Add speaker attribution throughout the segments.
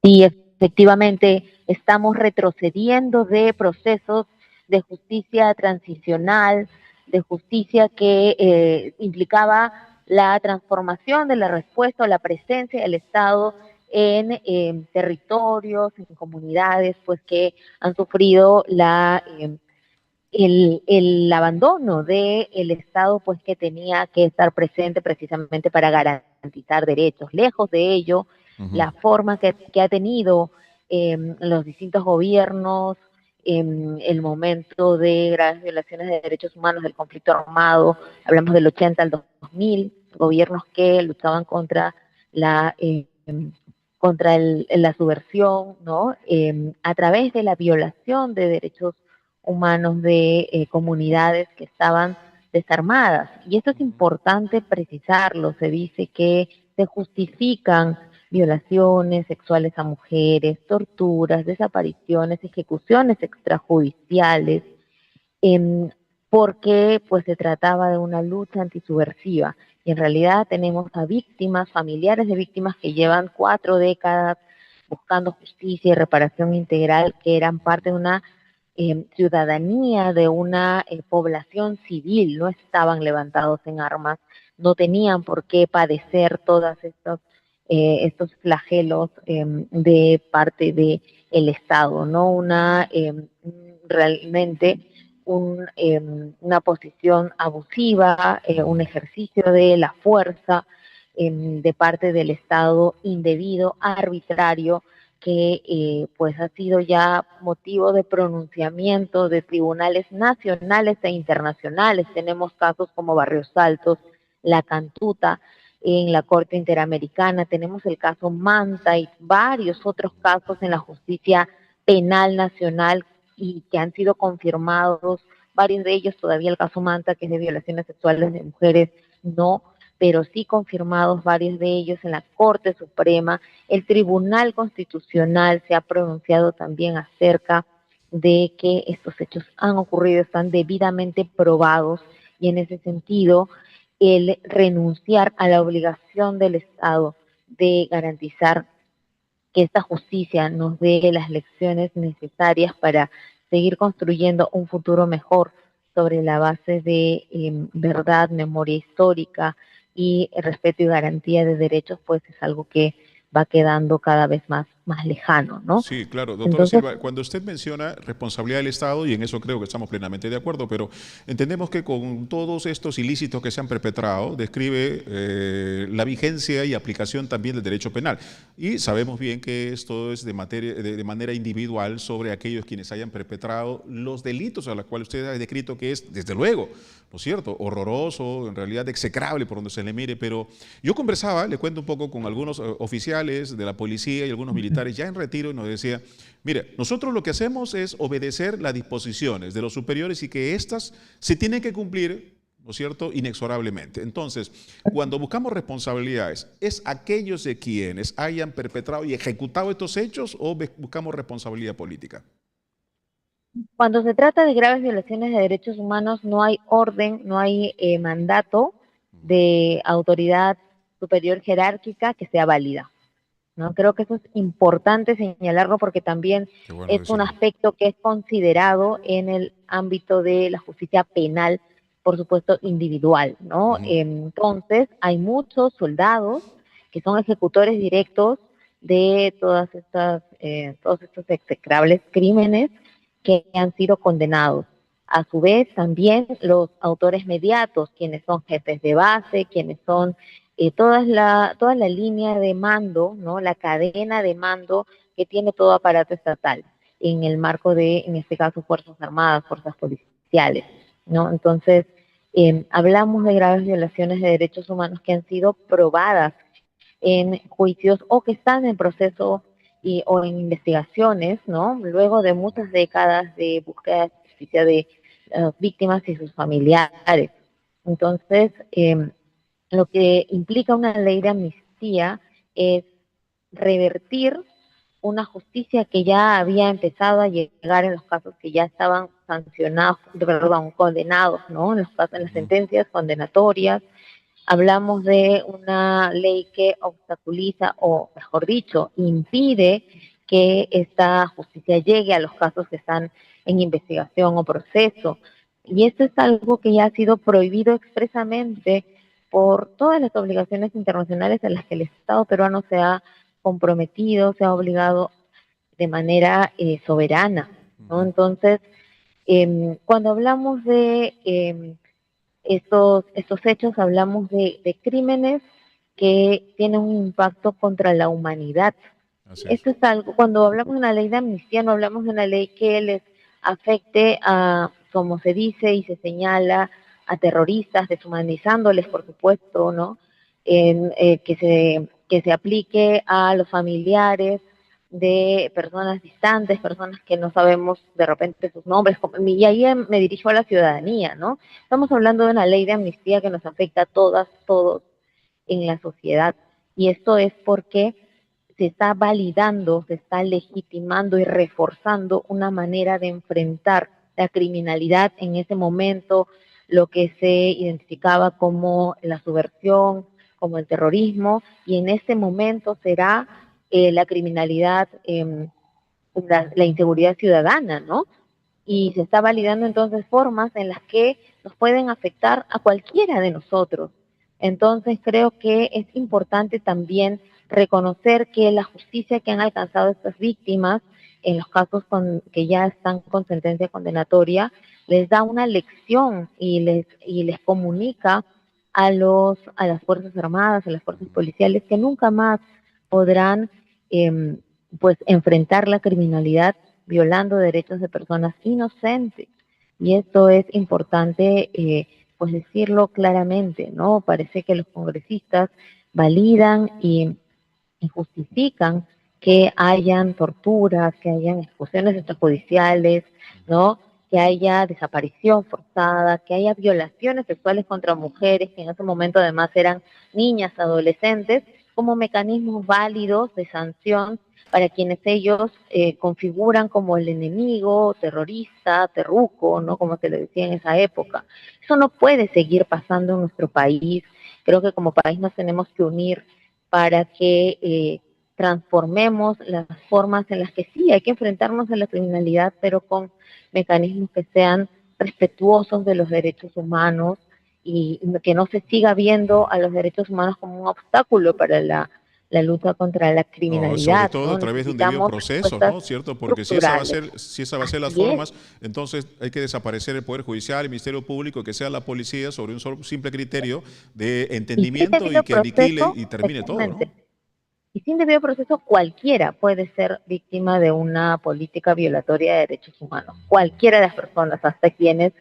Speaker 1: Sí, efectivamente, estamos retrocediendo de procesos de justicia transicional, de justicia que implicaba la transformación de la respuesta o la presencia del Estado en territorios, en comunidades, pues que han sufrido el abandono del Estado, pues que tenía que estar presente precisamente para garantizar derechos. Lejos de ello,
Speaker 2: Ujú.
Speaker 1: la forma que ha tenido los distintos gobiernos en el momento de graves violaciones de derechos humanos del conflicto armado, hablamos del 80 al 2000, gobiernos que luchaban la, eh, la subversión, ¿no? A través de la violación de derechos humanos de comunidades que estaban desarmadas. Y esto es
Speaker 2: Ujú.
Speaker 1: importante precisarlo. Se dice que se justifican violaciones sexuales a mujeres, torturas, desapariciones, ejecuciones extrajudiciales, eh, porque pues se trataba de una lucha antisubversiva. Y en realidad tenemos a víctimas, familiares de víctimas que llevan 4 décadas buscando justicia y reparación integral, que eran parte de una ciudadanía, de una población civil, no estaban levantados en armas, no tenían por qué padecer todos estos flagelos de parte del Estado, ¿no? Realmente una posición abusiva, un ejercicio de la fuerza de parte del Estado indebido, arbitrario, que pues ha sido ya motivo de pronunciamiento de tribunales nacionales e internacionales. Tenemos casos como Barrios Altos, La Cantuta, en la Corte Interamericana, tenemos el caso Manta y varios otros casos en la justicia penal nacional y que han sido confirmados, varios de ellos todavía el caso Manta, que es de violaciones sexuales de mujeres, no, pero sí confirmados varios de ellos en la Corte Suprema. El Tribunal Constitucional se ha pronunciado también acerca de que estos hechos han ocurrido, están debidamente probados y en ese sentido el renunciar a la obligación del Estado de garantizar que esta justicia nos dé las lecciones necesarias para seguir construyendo un futuro mejor sobre la base de verdad, memoria histórica y respeto y garantía de derechos, pues es algo que va quedando cada vez más lejano, ¿no?
Speaker 2: Sí, claro, doctora
Speaker 1: Entonces,
Speaker 2: Silva, cuando usted menciona responsabilidad del Estado, y en eso creo que estamos plenamente de acuerdo, pero entendemos que con todos estos ilícitos que se han perpetrado, describe la vigencia y aplicación también del derecho penal. Y sabemos bien que esto es de manera individual sobre aquellos quienes hayan perpetrado los delitos a los cuales usted ha descrito que es, desde luego, ¿no es cierto?, horroroso, en realidad execrable por donde se le mire, pero yo conversaba, le cuento un poco con algunos oficiales de la policía y algunos militares ya en retiro y nos decía, mire, nosotros lo que hacemos es obedecer las disposiciones de los superiores y que éstas se tienen que cumplir, ¿no es cierto?, inexorablemente. Entonces, cuando buscamos responsabilidades, ¿es aquellos de quienes hayan perpetrado y ejecutado estos hechos o buscamos responsabilidad política?
Speaker 1: cuando se trata de graves violaciones de derechos humanos, no hay orden, no hay mandato de autoridad superior jerárquica que sea válida. ¿No? Creo que eso es importante señalarlo porque también
Speaker 2: Qué bueno
Speaker 1: es un
Speaker 2: decirlo.
Speaker 1: aspecto que es considerado en el ámbito de la justicia penal, por supuesto, individual, ¿no?
Speaker 2: Ujú.
Speaker 1: Entonces, hay muchos soldados que son ejecutores directos de todos estos execrables crímenes que han sido condenados. A su vez, también los autores mediatos, quienes son jefes de base, quienes son toda la línea de mando, ¿no? La cadena de mando que tiene todo aparato estatal en el marco de, en este caso, Fuerzas Armadas, Fuerzas Policiales, ¿no? Entonces, hablamos de graves violaciones de derechos humanos que han sido probadas en juicios o que están en proceso o en investigaciones, ¿no? Luego de muchas décadas de búsqueda de justicia de víctimas y sus familiares. Entonces, lo que implica una ley de amnistía es revertir una justicia que ya había empezado a llegar en los casos que ya estaban sancionados, perdón, condenados, ¿no? En los casos, en las
Speaker 2: Ujú.
Speaker 1: sentencias condenatorias, hablamos de una ley que obstaculiza, o mejor dicho, impide que esta justicia llegue a los casos que están en investigación o proceso. Y esto es algo que ya ha sido prohibido expresamente por todas las obligaciones internacionales a las que el Estado peruano se ha comprometido, se ha obligado de manera soberana, ¿no? Entonces, cuando hablamos de estos hechos, hablamos de crímenes que tienen un impacto contra la humanidad.
Speaker 2: Así es.
Speaker 1: Esto es algo, cuando hablamos de una ley de amnistía, no hablamos de una ley que les afecte a, como se dice y se señala, a terroristas, deshumanizándoles, por supuesto, ¿no? Que se aplique a los familiares de personas distantes, personas que no sabemos de repente sus nombres, y ahí me dirijo a la ciudadanía, ¿no? Estamos hablando de una ley de amnistía que nos afecta a todas, todos en la sociedad, y esto es porque se está validando, se está legitimando y reforzando una manera de enfrentar la criminalidad en ese momento, lo que se identificaba como la subversión, como el terrorismo, y en ese momento será la criminalidad, la inseguridad ciudadana, ¿no? Y se está validando entonces formas en las que nos pueden afectar a cualquiera de nosotros. Entonces creo que es importante también reconocer que la justicia que han alcanzado estas víctimas en los casos que ya están con sentencia condenatoria les da una lección y les comunica a las Fuerzas Armadas, a las Fuerzas Policiales, que nunca más podrán eh, pues enfrentar la criminalidad violando derechos de personas inocentes. Y esto es importante pues decirlo claramente, ¿no? Parece que los congresistas validan y justifican que hayan torturas, que hayan ejecuciones extrajudiciales, ¿no? Que haya desaparición forzada, que haya violaciones sexuales contra mujeres, que en ese momento además eran niñas, adolescentes, como mecanismos válidos de sanción para quienes ellos configuran como el enemigo, terrorista, terruco, ¿no? Como se le decía en esa época. Eso no puede seguir pasando en nuestro país. Creo que como país nos tenemos que unir para que transformemos las formas en las que sí hay que enfrentarnos a la criminalidad, pero con mecanismos que sean respetuosos de los derechos humanos y que no se siga viendo a los derechos humanos como un obstáculo para la lucha contra la
Speaker 2: No, sobre
Speaker 1: criminalidad,
Speaker 2: todo a
Speaker 1: ¿no?
Speaker 2: través de un debido
Speaker 1: Necesitamos
Speaker 2: proceso,
Speaker 1: respuestas
Speaker 2: ¿no? ¿Cierto? Porque
Speaker 1: estructurales.
Speaker 2: si esa va a ser las
Speaker 1: Así es.
Speaker 2: formas, entonces hay que desaparecer el Poder Judicial, el Ministerio Público, que sea la policía sobre un solo, simple criterio de
Speaker 1: Y sin
Speaker 2: entendimiento y
Speaker 1: debido
Speaker 2: que aniquile
Speaker 1: proceso,
Speaker 2: y termine todo, ¿no?
Speaker 1: efectivamente, y sin debido proceso, cualquiera puede ser víctima de una política violatoria de derechos humanos. Cualquiera de las personas, hasta quienes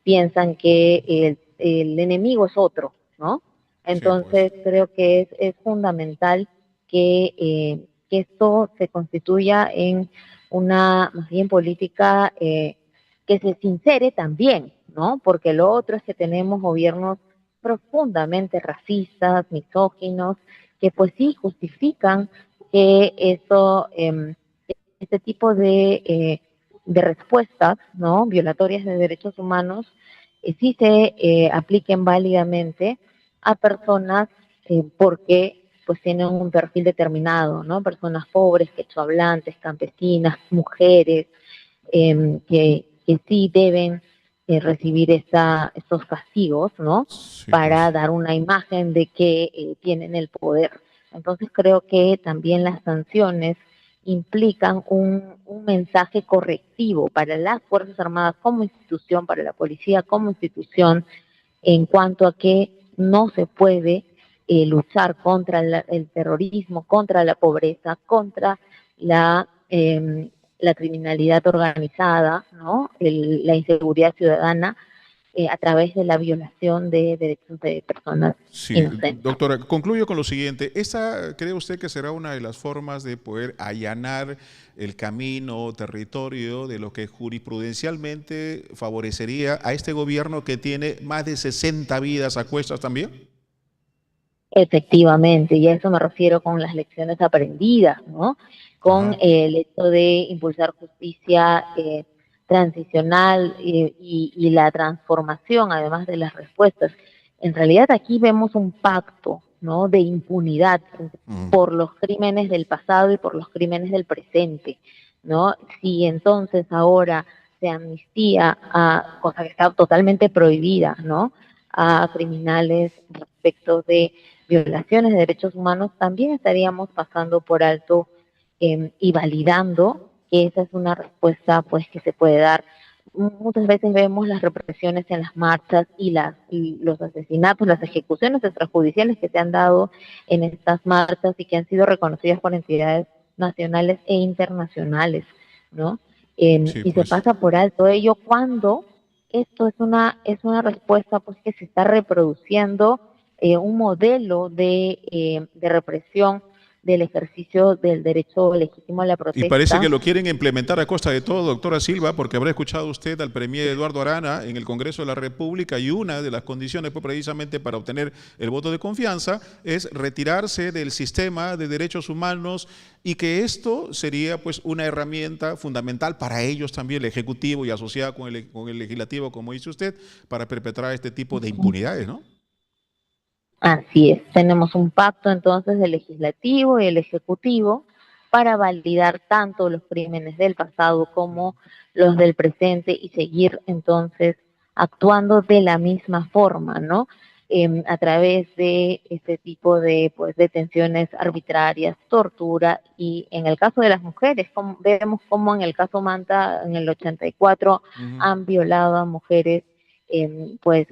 Speaker 1: piensan que el enemigo es otro, ¿no?
Speaker 2: Sí, pues.
Speaker 1: Entonces, creo que es fundamental que esto se constituya en una, más bien, política que se sincere también, ¿no? Porque lo otro es que tenemos gobiernos profundamente racistas, misóginos, que pues sí justifican que este tipo de respuestas, ¿no? Violatorias de derechos humanos, sí se apliquen válidamente a personas porque pues tienen un perfil determinado, ¿no? Personas pobres, quechohablantes, campesinas, mujeres, que sí deben recibir estos castigos, ¿no?
Speaker 2: Sí,
Speaker 1: Para
Speaker 2: pues.
Speaker 1: dar una imagen de que tienen el poder. Entonces creo que también las sanciones implican un mensaje correctivo para las Fuerzas Armadas como institución, para la policía como institución, en cuanto a que no se puede luchar contra el terrorismo, contra la pobreza, contra la, la criminalidad organizada, ¿no? La inseguridad ciudadana a través de la violación de derechos de personas
Speaker 2: Sí,
Speaker 1: inocentes.
Speaker 2: doctora, concluyo con lo siguiente. ¿Esa cree usted que será una de las formas de poder allanar el camino, territorio de lo que jurisprudencialmente favorecería a este gobierno que tiene más de 60 vidas a cuestas también?
Speaker 1: Efectivamente, y a eso me refiero con las lecciones aprendidas, ¿no? Con
Speaker 2: Ajá.
Speaker 1: el hecho de impulsar justicia transicional y la transformación, además de las respuestas. en realidad aquí vemos un pacto, ¿no?, de impunidad
Speaker 2: Mm.
Speaker 1: por los crímenes del pasado y por los crímenes del presente, ¿no? Si entonces ahora se amnistía a, cosa que está totalmente prohibida, ¿no?, a criminales respecto de violaciones de derechos humanos, también estaríamos pasando por alto y validando que esa es una respuesta pues que se puede dar. Muchas veces vemos las represiones en las marchas y los asesinatos, las ejecuciones extrajudiciales que se han dado en estas marchas y que han sido reconocidas por entidades nacionales e internacionales, ¿no?
Speaker 2: Sí,
Speaker 1: Y se
Speaker 2: pues.
Speaker 1: pasa por alto ello cuando esto es una respuesta pues que se está reproduciendo un modelo de represión del ejercicio del derecho legítimo a la
Speaker 2: Y parece
Speaker 1: protesta.
Speaker 2: que lo quieren implementar a costa de todo, doctora Silva, porque habrá escuchado usted al premier Eduardo Arana en el Congreso de la República y una de las condiciones pues, precisamente para obtener el voto de confianza es retirarse del sistema de derechos humanos y que esto sería pues una herramienta fundamental para ellos también, el Ejecutivo y asociada con el Legislativo, como dice usted, para perpetrar este tipo de impunidades, ¿no?
Speaker 1: Así es, tenemos un pacto entonces del legislativo y el ejecutivo para validar tanto los crímenes del pasado como los del presente y seguir entonces actuando de la misma forma, ¿no? A través de este tipo de pues, detenciones arbitrarias, tortura y en el caso de las mujeres, vemos como en el caso Manta en el 84
Speaker 2: Ujú.
Speaker 1: han violado a mujeres pues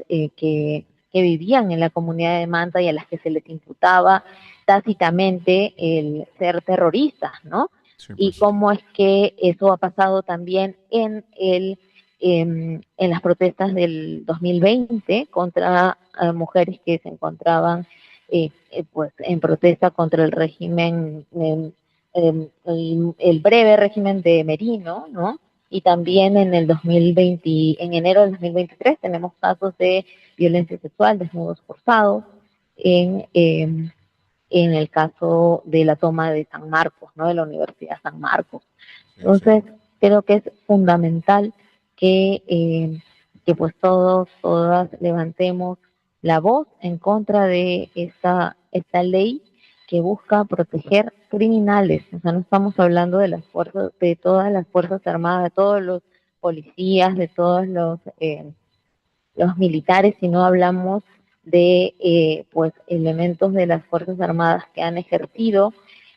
Speaker 1: que vivían en la comunidad de Manta y a las que se les imputaba tácitamente el ser terroristas, ¿no?
Speaker 2: Sí,
Speaker 1: Y
Speaker 2: pues.
Speaker 1: cómo es que eso ha pasado también en las protestas del 2020 contra mujeres que se encontraban pues en protesta contra el régimen, el breve régimen de Merino, ¿no? Y también en el 2020, en enero del 2023 tenemos casos de violencia sexual, desnudos forzados, en el caso de la toma de San Marcos, ¿no?, de la Universidad San Marcos.
Speaker 2: Sí, sí.
Speaker 1: Entonces, creo que es fundamental que pues todas levantemos la voz en contra de esta ley que busca proteger criminales. O sea, no estamos hablando de las fuerzas, de todas las fuerzas armadas, de todos los policías, de todos los militares, sino hablamos de pues elementos de las Fuerzas Armadas que han ejercido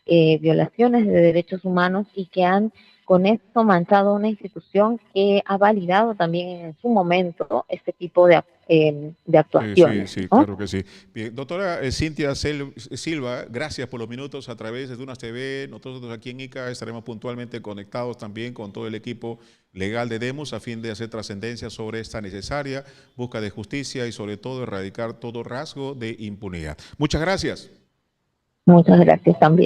Speaker 1: violaciones de derechos humanos y que han con esto manchado una institución que ha validado también en su momento este tipo de
Speaker 2: Sí, sí,
Speaker 1: actuaciones,
Speaker 2: sí,
Speaker 1: ¿no?
Speaker 2: claro que sí. Bien, doctora Cintia Silva, gracias por los minutos a través de Dunas TV. Nosotros aquí en ICA estaremos puntualmente conectados también con todo el equipo legal de Demos a fin de hacer trascendencia sobre esta necesaria busca de justicia y sobre todo erradicar todo rasgo de impunidad. Muchas gracias.
Speaker 1: Muchas gracias también.